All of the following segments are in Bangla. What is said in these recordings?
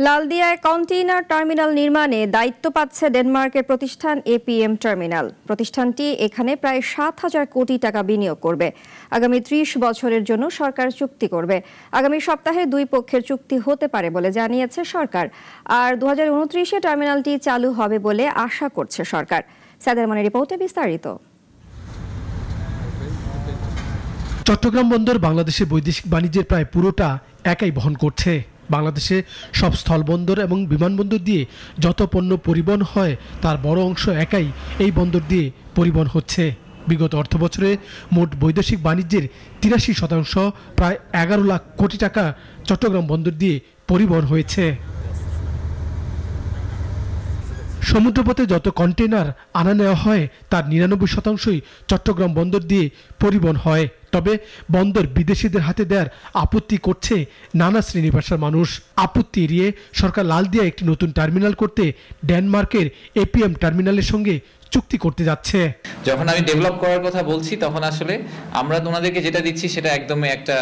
লালদিয়ায় কন্টেইনার টার্মিনাল নির্মাণে দায়িত্ব পাচ্ছে ডেনমার্কের প্রতিষ্ঠান এপিএম টার্মিনাল। প্রতিষ্ঠানটি এখানে প্রায় ৭,০০০ কোটি টাকা বিনিয়োগ করবে। আগামী ৩০ বছরের জন্য সরকার চুক্তি করবে। আগামী সপ্তাহে দুই পক্ষের চুক্তি হতে পারে বলে জানিয়েছে সরকার। আর ২০২৯-এ টার্মিনালটি চালু হবে বলে আশা করছে সরকার। সাদের মানের রিপোর্টে বিস্তারিত। চট্টগ্রাম বন্দর বাংলাদেশের বৈদেশিক বাণিজ্যের প্রায় পুরোটা একাই বহন করছে। বাংলাদেশে সব স্থলবন্দর এবং বিমানবন্দর দিয়ে যত পণ্য পরিবহন হয় তার বড় অংশ একাই এই বন্দর দিয়ে পরিবহন হচ্ছে। বিগত অর্থবছরে মোট বৈদেশিক বাণিজ্যের ৮৩% প্রায় ১১ লাখ কোটি টাকা চট্টগ্রাম বন্দর দিয়ে পরিবহন হয়েছে। সমুদ্রপথে যত কন্টেইনার আনা নেওয়া হয় তার ৯৯%ই চট্টগ্রাম বন্দর দিয়ে পরিবহন হয়। তবে বন্দর বিদেশিদের হাতে দেওয়ার আপত্তি করছে নানা শ্রেণী পেশার মানুষ। আপত্তি এড়িয়ে সরকার লালদিয়ায় একটি নতুন টার্মিনাল করতে ডেনমার্কের এপিএম টার্মিনালের সঙ্গে চুক্তি করতে যাচ্ছে। যখন আমি ডেভেলপ করার কথা বলছি তখন আসলে আমরা ওনাদেরকে যেটা দিচ্ছি সেটা একদমই একটা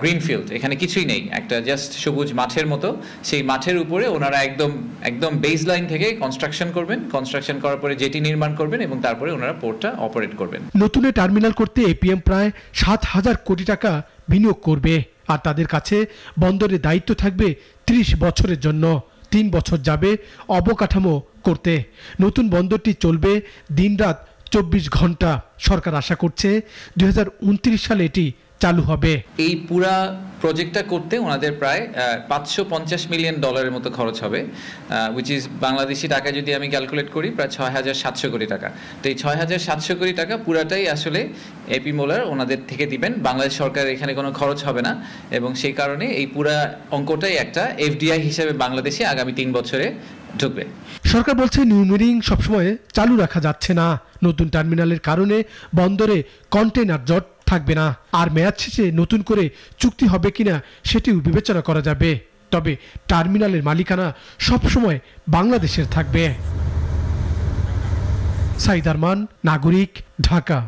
গ্রিন ফিল্ড, এখানে কিছুই নেই, একটা জাস্ট সবুজ মাঠের মতো। সেই মাঠের উপরে ওনারা একদম বেস লাইন থেকে কনস্ট্রাকশন করবেন, কনস্ট্রাকশন করার পরে জেটি নির্মাণ করবেন এবং তারপরে ওনারা পোর্টটা অপারেট করবেন। নতুন টার্মিনাল করতে এপিএম প্রায় ৭,০০০ কোটি টাকা বিনিয়োগ করবে। আর তাদের কাছে বন্দরের দায়িত্ব থাকবে ৩০ বছরের জন্য। ৩ বছর যাবে অবকাঠামো করতে। নতুন বন্দরটি চলবে দিনরাত ২৪ ঘন্টা। সরকার আশা করছে ২০২৯ সালে এটি চালু হবে। এই পুরা প্রজেক্টটা করতে ওনাদের প্রায় $৫৫০ মিলিয়ন মতো খরচ হবে, উইচ ইজ বাংলাদেশি টাকায় যদি আমি ক্যালকুলেট করি প্রায় ৬,৭০০ কোটি টাকা। তো এই ৬,৭০০ কোটি টাকা পুরাটাই আসলে এপি মোলার ওনাদের থেকে দিবেন। বাংলাদেশ সরকার এখানে কোনো খরচ হবে না এবং সেই কারণে এই পুরা অঙ্কটাই একটা এফডিআই হিসেবে বাংলাদেশে আগামী ৩ বছরে ঢুকবে। সরকার বলছে নিউমেরিং সবসময় চালু রাখা যাচ্ছে না। নতুন টার্মিনালের কারণে বন্দরে কন্টেইনার জট থাকবে না। আর মেয়াদ শেষে নতুন করে চুক্তি হবে কিনা সেটিও বিবেচনা করা যাবে। তবে টার্মিনালের মালিকানা সবসময় বাংলাদেশের থাকবে। সাইদ আরমান, নাগরিক, ঢাকা।